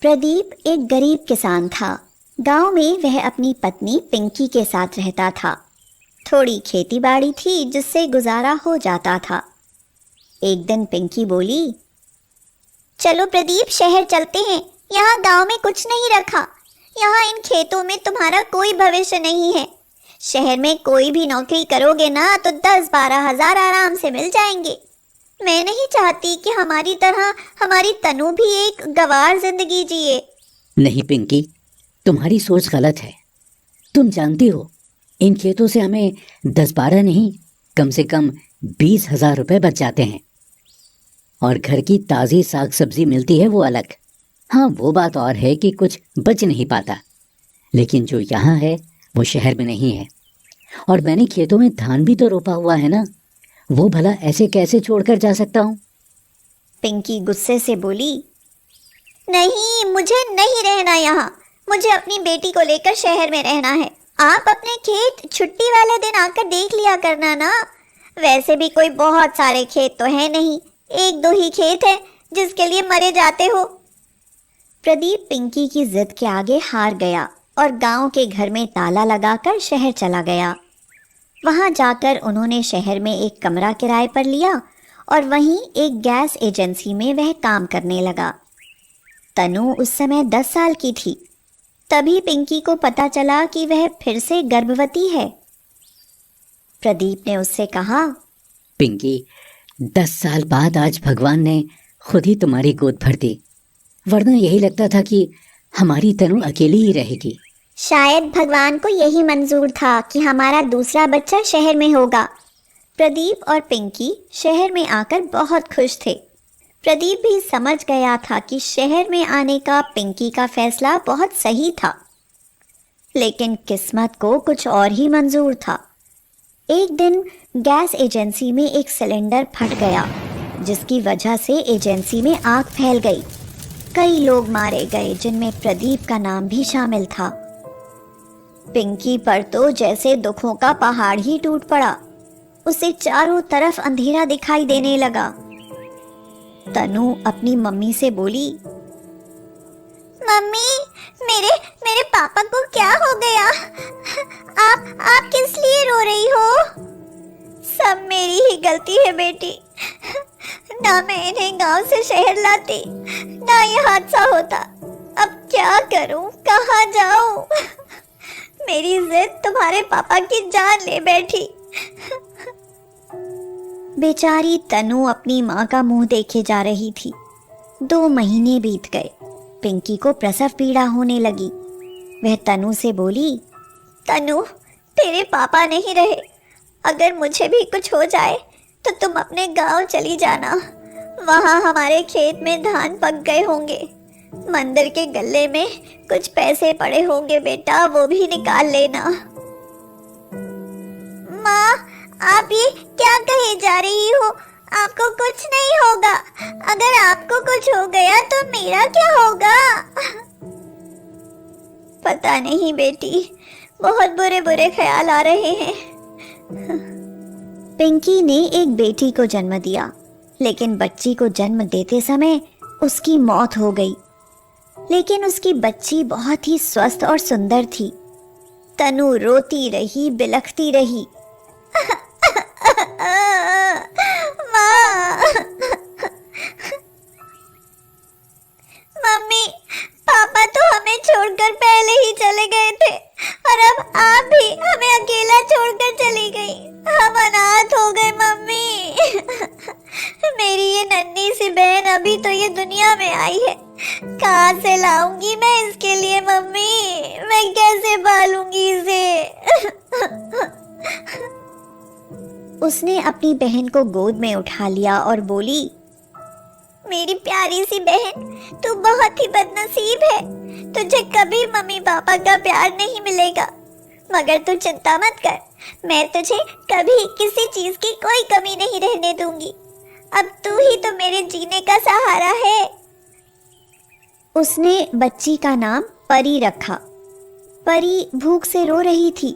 प्रदीप एक गरीब किसान था। गांव में वह अपनी पत्नी पिंकी के साथ रहता था। थोड़ी खेती बाड़ी थी जिससे गुजारा हो जाता था। एक दिन पिंकी बोली, चलो प्रदीप, शहर चलते हैं। यहाँ गांव में कुछ नहीं रखा। यहाँ इन खेतों में तुम्हारा कोई भविष्य नहीं है। शहर में कोई भी नौकरी करोगे ना तो 10-12 हजार आराम से मिल जाएंगे। मैं नहीं चाहती कि हमारी तरह हमारी तनु भी एक गंवार जिंदगी जिए। नहीं पिंकी, तुम्हारी सोच गलत है। तुम जानती हो, इन खेतों से हमें 10-12 नहीं, कम से कम 20,000 रुपये बच जाते हैं। और घर की ताज़ी साग सब्जी मिलती है वो अलग। हाँ, वो बात और है कि कुछ बच नहीं पाता, लेकिन जो यहाँ है वो शहर में नहीं है। और मैंने खेतों में धान भी तो रोपा हुआ है ना, वो भला ऐसे कैसे छोड़कर जा सकता हूँ? पिंकी गुस्से से बोली, नहीं, मुझे नहीं रहना यहाँ। मुझे अपनी बेटी को लेकर शहर में रहना है। आप अपने खेत छुट्टी वाले दिन आकर देख लिया करना ना। वैसे भी कोई बहुत सारे खेत तो है नहीं, 1-2 ही खेत है जिसके लिए मरे जाते हो। प्रदीप पिंकी की जिद के आगे हार गया और गांव के घर में ताला लगाकर शहर चला गया। वहां जाकर उन्होंने शहर में एक कमरा किराए पर लिया और वहीं एक गैस एजेंसी में वह काम करने लगा। तनु उस समय 10 साल की थी। तभी पिंकी को पता चला कि वह फिर से गर्भवती है। प्रदीप ने उससे कहा, पिंकी, 10 साल बाद आज भगवान ने खुद ही तुम्हारी गोद भर दी, वरना यही लगता था कि हमारी तनु अकेली ही रहेगी। शायद भगवान को यही मंजूर था कि हमारा दूसरा बच्चा शहर में होगा। प्रदीप और पिंकी शहर में आकर बहुत खुश थे। प्रदीप भी समझ गया था कि शहर में आने का पिंकी का फैसला बहुत सही था, लेकिन किस्मत को कुछ और ही मंजूर था। एक दिन गैस एजेंसी में एक सिलेंडर फट गया, जिसकी वजह से एजेंसी में आग फैल गई। कई लोग मारे गए, जिनमें प्रदीप का नाम भी शामिल था। पिंकी पर तो जैसे दुखों का पहाड़ ही टूट पड़ा। उसे चारों तरफ अंधेरा दिखाई देने लगा। तनु अपनी मम्मी से बोली, मम्मी, मेरे पापा को क्या हो गया? आप किस लिए रो रही हो? सब मेरी ही गलती है बेटी। ना मैं इन्हें गांव से शहर लाती, ना ये हादसा होता। अब क्या करूं, कहाँ जाऊं? मेरी जिद तुम्हारे पापा की जान ले बैठी। बेचारी तनु अपनी माँ का मुंह देखे जा रही थी। 2 महीने बीत गए। पिंकी को प्रसव पीड़ा होने लगी। वह तनु से बोली, तनु, तेरे पापा नहीं रहे। अगर मुझे भी कुछ हो जाए तो तुम अपने गांव चली जाना। वहाँ हमारे खेत में धान पक गए होंगे। मंदिर के गल्ले में कुछ पैसे पड़े होंगे बेटा, वो भी निकाल लेना। माँ, आप ये क्या कहे जा रही हो? आपको कुछ नहीं होगा। अगर आपको कुछ हो गया तो मेरा क्या होगा? पता नहीं बेटी, बहुत बुरे बुरे ख्याल आ रहे हैं। पिंकी ने एक बेटी को जन्म दिया, लेकिन बच्ची को जन्म देते समय उसकी मौत हो गई। लेकिन उसकी बच्ची बहुत ही स्वस्थ और सुंदर थी। तनु रोती रही, बिलखती रही। माँ, मम्मी, पापा तो हमें छोड़कर पहले ही चले गए थे और अब आप भी हमें अकेला छोड़कर चली गई। हम अनाथ हो गए मम्मी। मेरी ये नन्ही सी बहन अभी तो ये दुनिया में आई है। कहाँ से लाऊंगी मैं इसके लिए मम्मी? मैं कैसे पालूंगी इसे? उसने अपनी बहन को गोद में उठा लिया और बोली, मेरी प्यारी सी बहन, तू बहुत ही बदनसीब है। तुझे कभी मम्मी पापा का प्यार नहीं मिलेगा, मगर तू चिंता मत कर। मैं तुझे कभी किसी चीज की कोई कमी नहीं रहने दूंगी। अब तू ही तो मेरे जीने का सहारा है। उसने बच्ची का नाम परी रखा। परी भूख से रो रही थी।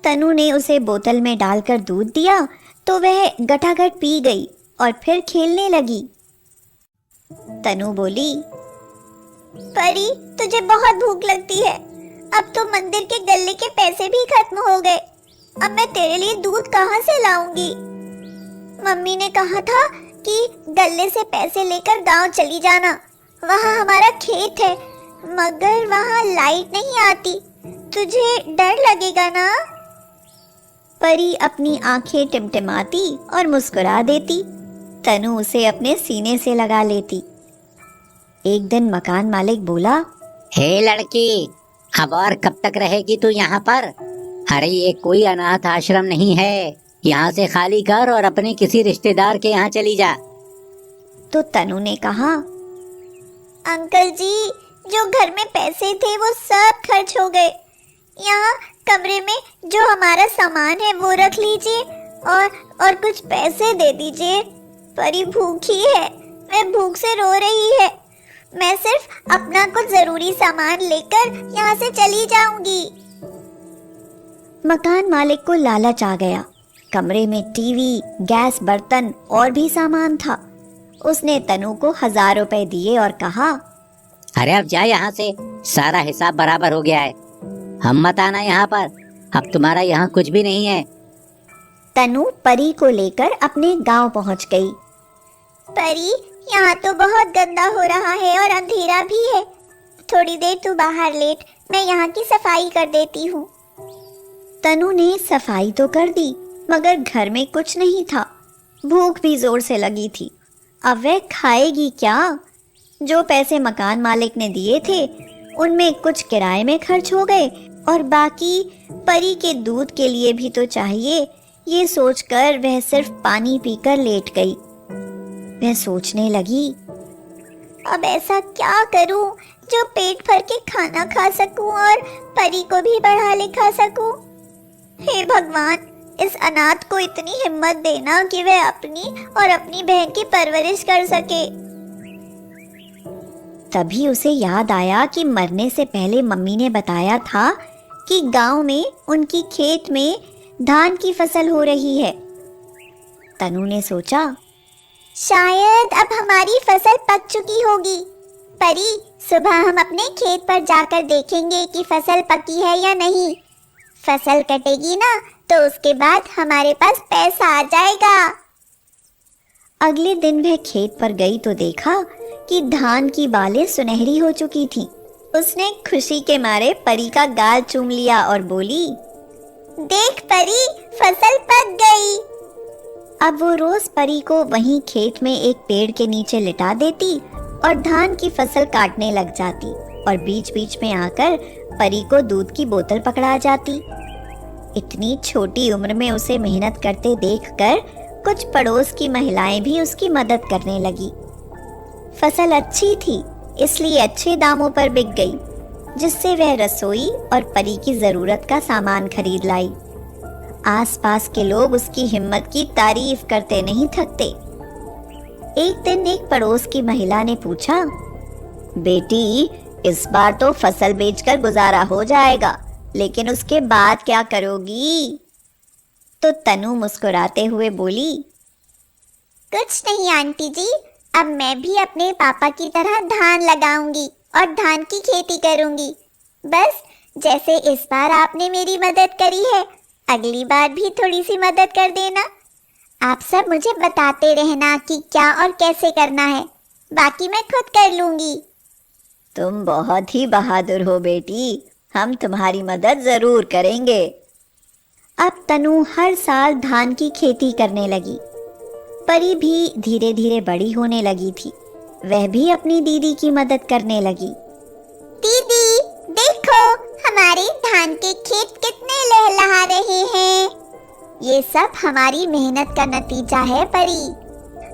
तनु ने उसे बोतल में डालकर दूध दिया तो वह गटागट पी गई और फिर खेलने लगी। तनु बोली, परी, तुझे बहुत भूख लगती है। अब तो मंदिर के गल्ले के पैसे भी खत्म हो गए। अब मैं तेरे लिए दूध कहाँ से लाऊंगी? मम्मी ने कहा था कि गल्ले से पैसे लेकर गांव चली जाना, वहाँ हमारा खेत है, मगर वहाँ लाइट नहीं आती। तुझे डर लगेगा ना? परी अपनी आंखें टिमटिमाती और मुस्कुरा देती। तनु उसे अपने सीने से लगा लेती। एक दिन मकान मालिक बोला, हे लड़की, अब और कब तक रहेगी तू यहाँ पर? अरे ये कोई अनाथ आश्रम नहीं है, यहाँ से खाली कर और अपने किसी रिश्तेदार के यहाँ चली जा। तो तनु ने कहा, अंकल जी, जो घर में पैसे थे वो सब खर्च हो गए। यहाँ कमरे में जो हमारा सामान है वो रख लीजिए और कुछ पैसे दे दीजिए। परी भूखी है, वह भूख से रो रही है। मैं सिर्फ अपना कुछ जरूरी सामान लेकर यहाँ से चली जाऊंगी। मकान मालिक को लालच आ गया। कमरे में टीवी, गैस, बर्तन और भी सामान था। उसने तनु को 1000 रुपए दिए और कहा, अरे अब जा यहाँ से, सारा हिसाब बराबर हो गया है। हम मत आना यहाँ पर, अब तुम्हारा यहाँ कुछ भी नहीं है। तनु परी को लेकर अपने गांव पहुंच गई। परी, यहाँ तो बहुत गंदा हो रहा है और अंधेरा भी है। थोड़ी देर तू बाहर लेट, मैं यहाँ की सफाई कर देती हूँ। तनु ने सफाई तो कर दी, मगर घर में कुछ नहीं था। भूख भी जोर से लगी थी। अब वह खाएगी क्या? जो पैसे मकान मालिक ने दिए थे उनमें कुछ किराए में खर्च हो गए और बाकी परी के दूध के लिए भी तो चाहिए। ये सोचकर वह सिर्फ पानी पीकर लेट गई। वह सोचने लगी, अब ऐसा क्या करूं जो पेट भर के खाना खा सकूं और परी को भी पढ़ा लिखा सकूं। हे भगवान, इस अनाथ को इतनी हिम्मत देना कि वह अपनी और अपनी बहन की परवरिश कर सके। तभी उसे याद आया कि मरने से पहले मम्मी ने बताया था कि गांव में उनकी खेत में धान की फसल हो रही है। तनु ने सोचा, शायद अब हमारी फसल पक चुकी होगी। परी, सुबह हम अपने खेत पर जाकर देखेंगे कि फसल पकी है या नहीं। फसल कटेगी ना तो उसके बाद हमारे पास पैसा आ जाएगा। अगले दिन वह खेत पर गई तो देखा कि धान की बालें सुनहरी हो चुकी थीं। उसने खुशी के मारे परी का गाल चूम लिया और बोली, देख परी, फसल पक गई। अब वो रोज परी को वहीं खेत में एक पेड़ के नीचे लिटा देती और धान की फसल काटने लग जाती और बीच बीच में आकर परी को दूध की बोतल पकड़ा जाती। इतनी छोटी उम्र में उसे मेहनत करते देखकर कुछ पड़ोस की महिलाएं भी उसकी मदद करने लगी। फसल अच्छी थी, इसलिए अच्छे दामों पर बिक गई, जिससे वह रसोई और परी की जरूरत का सामान खरीद लाई। आसपास के लोग उसकी हिम्मत की तारीफ करते नहीं थकते। एक दिन एक पड़ोस की महिला ने पूछा, बेटी, इस बार तो फसल बेचकर गुजारा हो जाएगा, लेकिन उसके बाद क्या करोगी? तो तनु मुस्कुराते हुए बोली, कुछ नहीं आंटी जी, अब मैं भी अपने पापा की तरह धान लगाऊंगी और धान की खेती करूंगी। बस जैसे इस बार आपने मेरी मदद करी है, अगली बार भी थोड़ी सी मदद कर देना। आप सब मुझे बताते रहना कि क्या और कैसे करना है, बाकी मैं खुद कर लूंगी। तुम बहुत ही बहादुर हो बेटी, हम तुम्हारी मदद जरूर करेंगे। अब तनु हर साल धान की खेती करने लगी। परी भी धीरे धीरे बड़ी होने लगी थी। वह भी अपनी दीदी की मदद करने लगी। दीदी, देखो हमारे धान के खेत कितने लहलहा रहे हैं। ये सब हमारी मेहनत का नतीजा है परी।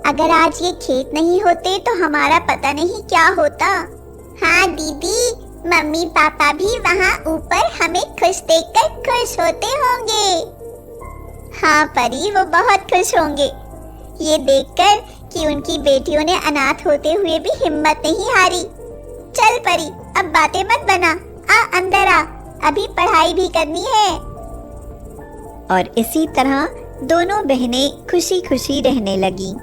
अगर आज ये खेत नहीं होते तो हमारा पता नहीं क्या होता। हाँ दीदी, मम्मी पापा भी वहाँ ऊपर हमें खुश देखकर खुश होते होंगे। हाँ परी, वो बहुत खुश होंगे ये देखकर कि उनकी बेटियों ने अनाथ होते हुए भी हिम्मत नहीं हारी। चल परी, अब बातें मत बना, आ अंदर आ, अभी पढ़ाई भी करनी है। और इसी तरह दोनों बहनें खुशी खुशी रहने लगीं।